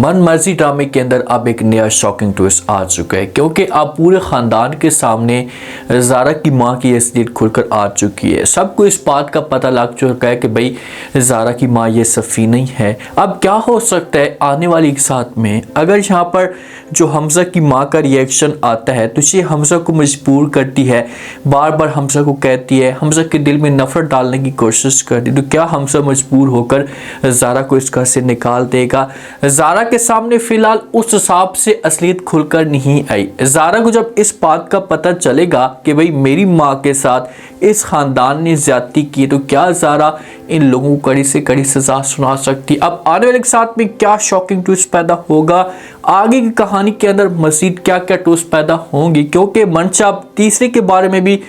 मन मर्जी ड्रामे के अंदर अब एक नया शॉकिंग ट्विस्ट आ चुका है, क्योंकि अब पूरे ख़ानदान के सामने ज़ारा की मां की असलियत खुलकर आ चुकी है। सबको इस बात का पता लग चुका है कि भाई ज़ारा की मां ये सफ़ीना ही है। अब क्या हो सकता है आने वाली साथ में, अगर यहाँ पर जो हमज़ा की मां का रिएक्शन आता है तो ये हमज़ा को मजबूर करती है, बार बार हमज़ा को कहती है, हमज़ा के दिल में नफ़रत डालने की कोशिश करती है। तो क्या हमज़ा मजबूर होकर ज़ारा को इस घर से निकाल देगा? ज़ारा के सामने फिलहाल उस हिसाब से असलियत खुलकर नहीं आई। ज़ारा को जब इस बात का पता चलेगा कि भाई मेरी माँ के साथ इस खानदान ने ज्यादती की, तो क्या ज़ारा इन लोगों को कड़ी से कड़ी सजा सुना सकती। अब आने वाले साथ में क्या शॉकिंग ट्विस्ट पैदा होगा, आगे की कहानी के अंदर मजीद क्या क्या ट्विस्ट पैदा होंगी, क्योंकि मंशा अब तीसरे के बारे में भी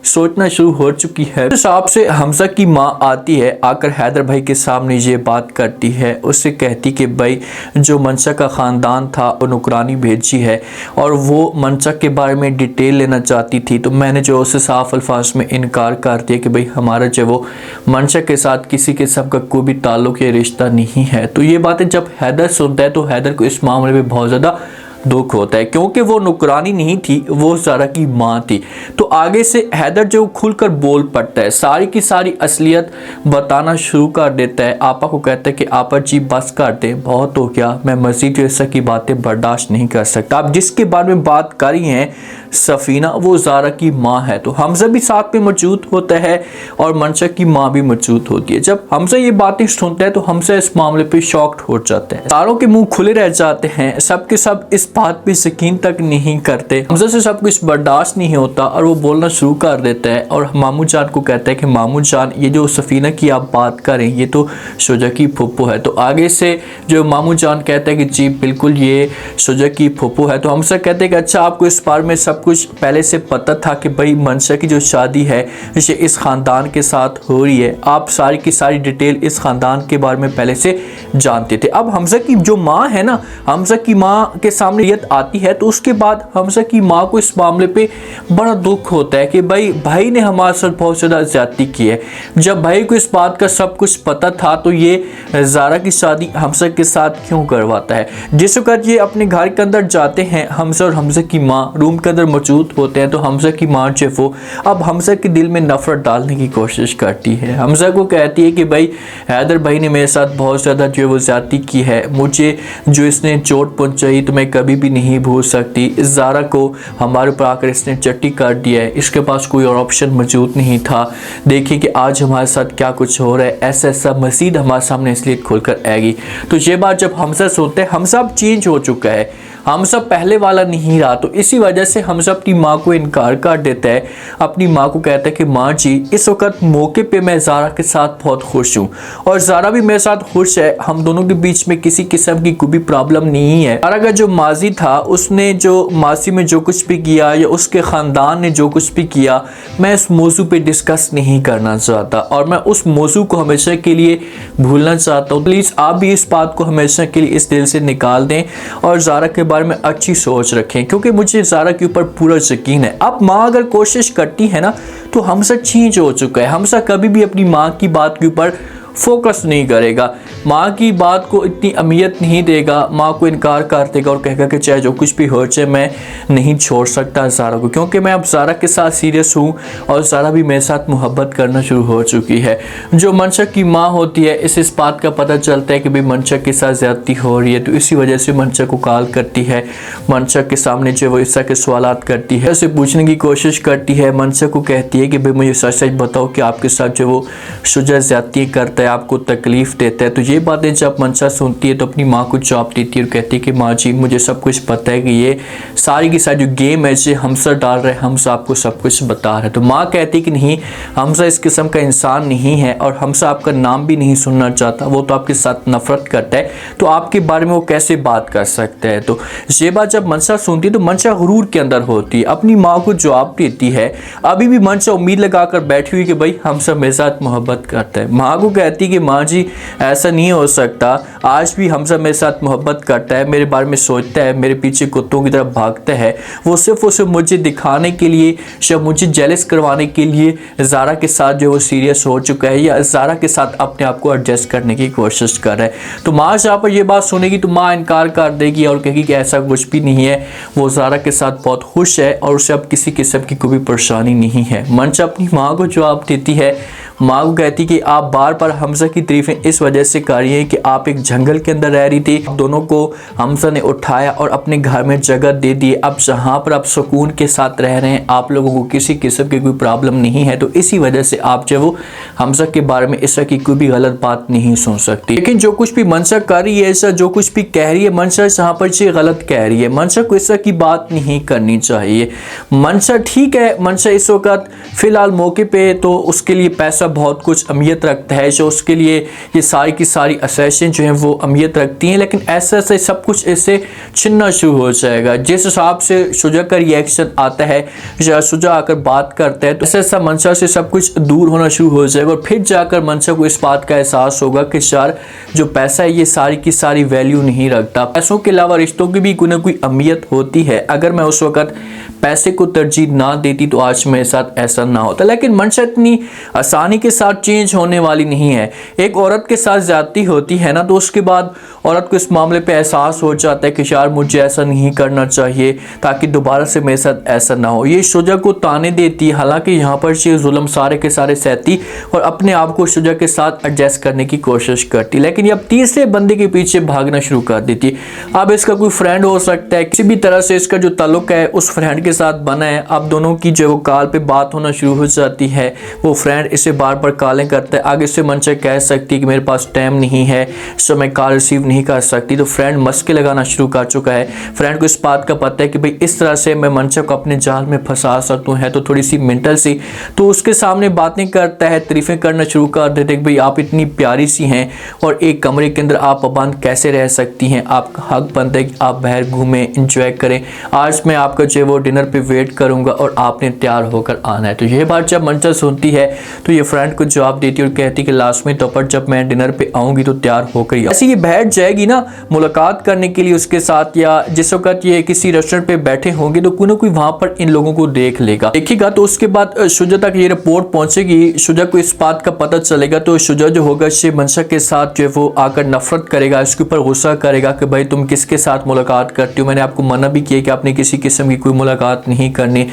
सोचना शुरू हो चुकी है। इस हिसाब से हमज़ा की मां आती है, आकर हैदर भाई के सामने ये बात करती है, उससे कहती कि भाई जो मंशा का ख़ानदान था वो नुकरानी भेजी है और वो मंशा के बारे में डिटेल लेना चाहती थी। तो मैंने जो उसे साफ अल्फाज में इनकार कर दिया कि भाई हमारा जो वो मंशा के साथ किसी किस्म का कोई भी ताल्लुक या रिश्ता नहीं है। तो ये बातें जब हैदर सुनता है तो हैदर को इस मामले में बहुत ज़्यादा दुख होता है, क्योंकि वो नुकरानी नहीं थी, वो ज़ारा की मां थी। तो आगे से हैदर जो खुलकर बोल पड़ता है, सारी की सारी असलियत बताना शुरू कर देता है। आपा को कहता है कि आपा जी बस कर दे, बहुत हो गया, मैं मजीद ऐसा की बातें बर्दाश्त नहीं कर सकता। आप जिसके बारे में बात कर रही हैं सफ़ीना, वो ज़ारा की मां है। तो हमज़ा भी साथ में मौजूद होता है और मंशा की मां भी मौजूद होती है। जब हमज़ा ये बातें सुनता है तो हमज़ा इस मामले पे शॉक्ड हो जाते हैं, सारों के मुंह खुले रह जाते हैं, सब के सब इस बात पे यकीन तक नहीं करते। हमज़ा से सब कुछ बर्दाश्त नहीं होता और वो बोलना शुरू कर देता है और मामू जान को कहता है कि मामू जान, ये जो सफ़ीना की आप बात करें ये तो शुजा की फुप्पो है। तो आगे से जो मामू जान कहता है कि जी बिल्कुल ये शुजा की फुप्पो है। तो हमज़ा कहते हैं कि अच्छा आपको इस बारे में सब कुछ पहले से पता था कि भाई मंशा की जो शादी है ये इस ख़ानदान के साथ हो रही है, आप सारी की सारी डिटेल इस ख़ानदान के बारे में पहले से जानते थे। अब हमज़ा की जो माँ है ना, हमज़ा की माँ के सामने ये आती है तो उसके बाद हमज़ा की माँ को इस मामले पे बड़ा दुख होता है कि भाई ने हमारे साथ बहुत ज़्यादा ज़्यादती की है। जब भाई को इस बात का सब कुछ पता था तो ये ज़ारा की शादी हमज़ा के साथ क्यों करवाता है। जिस वक्त ये अपने घर के अंदर जाते हैं, हमज़ा और हमज़ा की माँ रूम के अंदर मौजूद होते हैं, तो हमज़ा की माँ जो वो अब हमज़ा के दिल में नफ़रत डालने की कोशिश करती है। हमज़ा को कहती है कि भाई हैदर भाई ने मेरे साथ बहुत ज़्यादा जो वो ज़्यादती की है, मुझे जो इसने चोट पहुँचाई तो मैं कभी भी नहीं भूल सकती। इस ज़ारा को हमारे ऊपर आकर इसने चट्टी काट दिया है, इसके पास कोई और ऑप्शन मौजूद नहीं था। देखिए कि आज हमारे साथ क्या कुछ हो रहा है, ऐसा मज़ीद हमारे सामने इसलिए खुलकर आएगी। तो ये बात जब हमज़ा सोचते हैं, हमज़ा अब चेंज हो चुका है, हमज़ा पहले वाला नहीं रहा। तो इसी वजह से हमज़ा अपनी माँ को इनकार कर देता है, अपनी माँ को कहता है कि माँ जी इस वक्त मौके पे मैं ज़ारा के साथ बहुत खुश हूँ और ज़ारा भी मेरे साथ खुश है, हम दोनों के बीच में किसी किस्म की कोई भी प्रॉब्लम नहीं है। ज़ारा का जो माजी था, उसने जो मासी में जो कुछ भी किया या उसके ख़ानदान ने जो कुछ भी किया, मैं इस मौजू पे डिस्कस नहीं करना चाहता और मैं उस मौजू को हमेशा के लिए भूलना चाहता हूँ। प्लीज़ आप भी इस बात को हमेशा के लिए इस दिल से निकाल दें और ज़ारा के बारे में अच्छी सोच रखें, क्योंकि मुझे ज़ारा के ऊपर पूरा यकीन है। अब माँ अगर कोशिश करती है ना तो हमज़ा चेंज हो चुका है। हमज़ा कभी भी अपनी माँ की बात के ऊपर फोकस नहीं करेगा, माँ की बात को इतनी अहमियत नहीं देगा, माँ को इनकार कर देगा और कहेगा कि चाहे जो कुछ भी हो जाए मैं नहीं छोड़ सकता ज़ारा को, क्योंकि मैं अब ज़ारा के साथ सीरियस हूँ और ज़ारा भी मेरे साथ मोहब्बत करना शुरू हो चुकी है। जो मंशा की माँ होती है, इस बात का पता चलता है कि भाई मंशा के साथ ज़्यादती हो रही है, तो इसी वजह से मंशा को कॉल करती है, मंशा के सामने जो वो इस के सवालात करती है, उसे पूछने की कोशिश करती है। मंशा को कहती है कि भाई मुझे सच सच बताओ कि आपके साथ जो वो शुजा ज़्यादती करता है, आपको तकलीफ़ देता है। तो ये बातें जब मंशा सुनती है तो अपनी माँ को जवाब देती है और कहती है कि माँ जी मुझे सब कुछ पता है कि ये सारी की सारी जो गेम है जो हमज़ा डाल रहे हैं, हमज़ा आपको सब कुछ बता रहा है। तो माँ कहती है कि नहीं, हमज़ा इस किस्म का इंसान नहीं है और हमज़ा आपका नाम भी नहीं सुनना चाहता, वो तो आपके साथ नफरत करता है, तो आपके बारे में वो कैसे बात कर सकता है। तो ये बात जब मंशा सुनती है तो मंशा गुरूर के अंदर होती है, अपनी माँ को जवाब देती है। अभी भी मंशा उम्मीद लगा कर बैठी हुई कि भाई हमज़ा मेरे साथ मोहब्बत करता है। माँ को कहती कहती कि माँ जी ऐसा नहीं हो सकता, आज भी हमजा मेरे साथ मोहब्बत करता है, मेरे बारे में सोचता है, मेरे पीछे कुत्तों की तरफ भागता है, वो सिर्फ मुझे दिखाने के लिए, शायद मुझे जेलस करवाने के लिए ज़ारा के साथ जो वो सीरियस हो चुका है या ज़ारा के साथ अपने आप को एडजस्ट करने की कोशिश कर रहा है। तो माँ जहाँ पर ये बात सुनेगी तो माँ इनकार कर देगी और कहेगी कि ऐसा कुछ भी नहीं है, वो ज़ारा के साथ बहुत खुश है और उसे अब किसी किस्म की कोई परेशानी नहीं है। मंशा अपनी माँ को जवाब देती है, माँ को कहती कि आप बार बार हमजा की तारीफें इस वजह से कर रही हैं कि आप एक जंगल के अंदर रह रही थी, दोनों को हमजा ने उठाया और अपने घर में जगह दे दी। अब जहाँ पर आप सुकून के साथ रह रहे हैं, आप लोगों को किसी किस्म की कोई प्रॉब्लम नहीं है, तो इसी वजह से आप जो वो हमजा के बारे में इस तरह की कोई भी गलत बात नहीं सुन सकती। लेकिन जो कुछ भी मंशा कर रही है, ऐसा जो कुछ भी कह रही है मंशा, जहाँ पर ये गलत कह रही है। मंशा को इस तरह की बात नहीं करनी चाहिए। मंशा ठीक है, मंशा इस वक्त फ़िलहाल मौके पे तो उसके लिए पैसा बहुत कुछ अहमियत रखता है, जो उसके लिए ये सारी की सारी असेसन जो हैं वो अहमियत रखती हैं, लेकिन ऐसे ऐसे सब कुछ इससे छिनना शुरू हो जाएगा। जिस हिसाब से शुजा का रिएक्शन आता है या शुजा आकर बात करता है, तो ऐसा ऐसा मंशा से सब कुछ दूर होना शुरू हो जाएगा और फिर जाकर मंशा को इस बात का एहसास होगा कि यार जो पैसा है ये सारी की सारी वैल्यू नहीं रखता, पैसों के अलावा रिश्तों की भी कोई ना कोई अहमियत होती है। अगर मैं उस वक्त पैसे को तरजीह ना देती तो आज मेरे साथ ऐसा ना होता। लेकिन मंशा इतनी आसानी के साथ चेंज होने वाली नहीं है। एक औरत के साथ ज्यादती होती है ना, तो उसके बाद औरत को इस मामले पे एहसास हो जाता है कि यार मुझे ऐसा नहीं करना चाहिए ताकि दोबारा से मेरे साथ ऐसा ना हो। ये शुजा को ताने देती है, हालांकि यहाँ पर ये जुल्म सारे के सारे सहती और अपने आप को शुजा के साथ एडजस्ट करने की कोशिश करती, लेकिन ये अब तीसरे बंदे के पीछे भागना शुरू कर देती। अब इसका कोई फ्रेंड हो सकता है, किसी भी तरह से इसका जो ताल्लुक है उस फ्रेंड के साथ बना है। अब दोनों की जो कॉल पे बात होना शुरू हो जाती है, वो फ्रेंड इसे बार बार कॉलें करता है। आगे से मंशा कह सकती है कि मेरे पास टाइम नहीं है, सो मैं कॉल रिसीव नहीं कर सकती, तो फ्रेंड मस्के लगाना शुरू कर चुका है। फ्रेंड को इस बात का पता है कि भाई इस तरह से मैं मंशा को अपने जाल में फंसा सकता हूँ, है तो थोड़ी सी मेंटल सी, तो उसके सामने बातें करता है, तारीफें करना शुरू कर देते कि भाई आप इतनी प्यारी सी हैं और एक कमरे के अंदर आप बंद कैसे रह सकती हैं, आपका हक बनता है कि आप बाहर घूमें, इंजॉय करें, आज मैं आपका जो वो डिनर पे वेट करूंगा और आपने तैयार होकर आना है। तो ये बात जब मंशा सुनती है तो ये फ्रेंड को जवाब देती है और कहती कि लास्ट में तो पर जब मैं डिनर पे आऊंगी तो तैयार होकर ही। ऐसे ये बैठ जाएगी ना मुलाकात करने के लिए उसके साथ, या जिस वक्त ये किसी रेस्टोरेंट पे बैठे होंगे तो कोई ना कोई वहां पर इन लोगों को देखेगा। तो उसके बाद शुजा तक ये रिपोर्ट पहुंचेगी, शुजा को इस बात का पता चलेगा, तो शुजा जो होगा से मंशा के साथ जो वो आकर नफरत करेगा, इसके ऊपर गुस्सा करेगा कि भाई तुम किसके साथ मुलाकात करती हो, मैंने आपको मना भी किया कि आपने किसी किस्म की कोई मुलाकात नहीं करनी।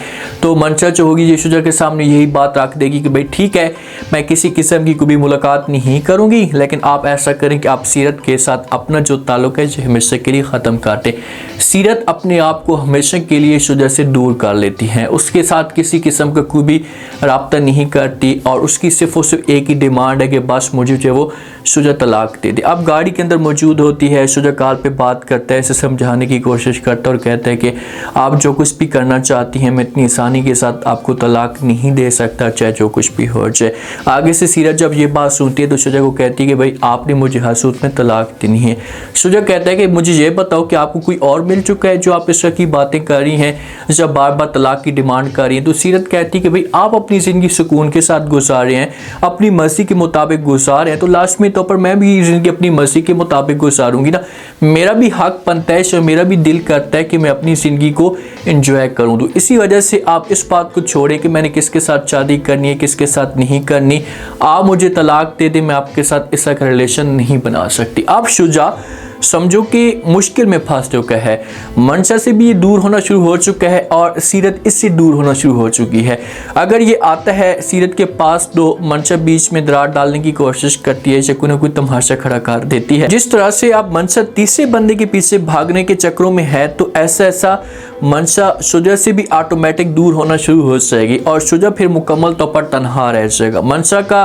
तो मंशा जो होगी ये शुजा के सामने यही बात रख देगी कि भाई ठीक है मैं किसी किस्म की कोई भी मुलाकात नहीं करूंगी, लेकिन आप ऐसा करें कि आप सीरत के साथ अपना जो ताल्लुक है जो हमेशा के लिए ख़त्म कर दें। सीरत अपने आप को हमेशा के लिए शुजा से दूर कर लेती है, उसके साथ किसी किस्म का कोई भी रब्ता नहीं करती और उसकी सिर्फ और सिर्फ एक ही डिमांड है कि बस मुझे जो वो शुजा तलाक दे दे। अब गाड़ी के अंदर मौजूद होती है, शुजा कॉल पे बात करता है, इसे समझाने की कोशिश करता है और कहता है कि आप जो कुछ भी करना चाहती हैं मैं इतनी आसानी के साथ आपको तलाक नहीं दे सकता, चाहे जो कुछ भी हो जाए। आगे से सीरत जब ये बात सुनती है तो शुजा को कहती है कि भाई आपने मुझे हर सूरत में तलाक देनी है। शुजा कहता है कि मुझे ये बताओ कि आपको कोई और मिल चुका है जो आप इस तरह की बातें कर रही हैं, जब बार बार तलाक की डिमांड कर रही हैं। तो सीरत कहती है कि भाई आप अपनी ज़िंदगी सुकून के साथ गुजार रहे हैं, अपनी मर्जी के मुताबिक गुजार रहे हैं, तो लास्ट में तो पर मैं भी ज़िंदगी अपनी मर्जी के मुताबिक गुजारूंगी ना, मेरा भी हक बनता है और मेरा भी दिल करता है कि मैं अपनी ज़िंदगी को एंजॉय करूं। तो इसी वजह से आप इस बात को छोड़ें कि मैंने किसके साथ शादी करनी है, किसके साथ नहीं करनी, आप मुझे तलाक दे दें, मैं आपके साथ इस तरह का रिलेशन नहीं बना सकती। आप शुजा समझो कि मुश्किल में फंस चुका है, मंशा से भी ये दूर होना शुरू हो चुका है और सीरत इससे दूर होना शुरू हो चुकी है। अगर ये आता है सीरत के पास तो मंशा बीच में दरार डालने की कोशिश करती है, कोई ना कोई तमाशा खड़ा कर देती है। जिस तरह से आप मंशा तीसरे बंदे के पीछे भागने के चक्रों में है, तो ऐसा मंशा शुजा से भी ऑटोमेटिक दूर होना शुरू हो जाएगी और शुजा फिर मुकम्मल तौर पर तनहा रह जाएगा। मंशा का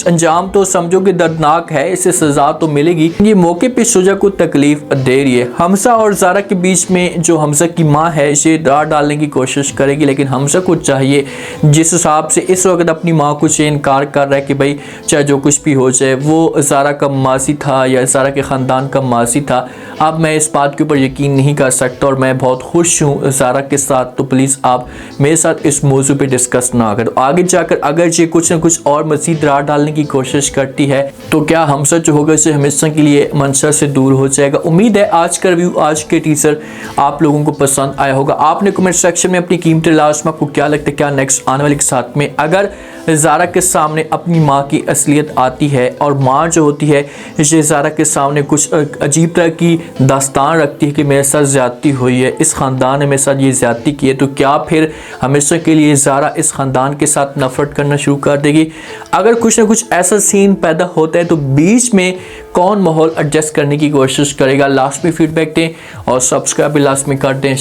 अंजाम तो समझो कि दर्दनाक है, इसे सजा तो मिलेगी। ये मौके पे शुजा को तकलीफ दे रही है। हमजा और ज़ारा के बीच में जो हमजा की माँ है ये रार डालने की कोशिश करेगी, लेकिन हमजा को चाहिए जिस हिसाब से इस वक्त अपनी माँ को से इनकार कर रहा है कि भाई चाहे जो कुछ भी हो जाए, वो ज़ारा का मासी था या ज़ारा के ख़ानदान का मासी था, अब मैं इस बात के ऊपर यकीन नहीं कर सकता और मैं बहुत खुश हूँ ज़ारा के साथ, तो प्लीज़ आप मेरे साथ इस मौजू पे डिस्कस ना करो। आगे जाकर अगर ये कुछ ना कुछ और मज़ीद रार डालने की कोशिश करती है तो क्या हमजा जो होगा इसे हमेशा के लिए मंशा से दूर हो जाएगा। उम्मीद है आज का रिव्यू, आज के टीजर आप लोगों को पसंद आया होगा। आपने कमेंट सेक्शन में अपनी कीमती राय में आपको क्या लगता है, क्या नेक्स्ट आने वाले के साथ में अगर ज़ारा के सामने अपनी माँ की असलियत आती है और माँ जो होती है ये ज़ारा के सामने कुछ अजीब तरह की दास्तान रखती है कि मेरे साथ ज़्यादती हुई है, इस ख़ानदान ने मेरे साथ ये ज़्यादती की है, तो क्या फिर हमेशा के लिए ज़ारा इस ख़ानदान के साथ नफ़रत करना शुरू कर देगी। अगर कुछ ना कुछ ऐसा सीन पैदा होता है तो बीच में कौन माहौल एडजस्ट करने की कोशिश करेगा, लास्ट में फीडबैक दें और सब्सक्राइब भी लास्ट में कर दें।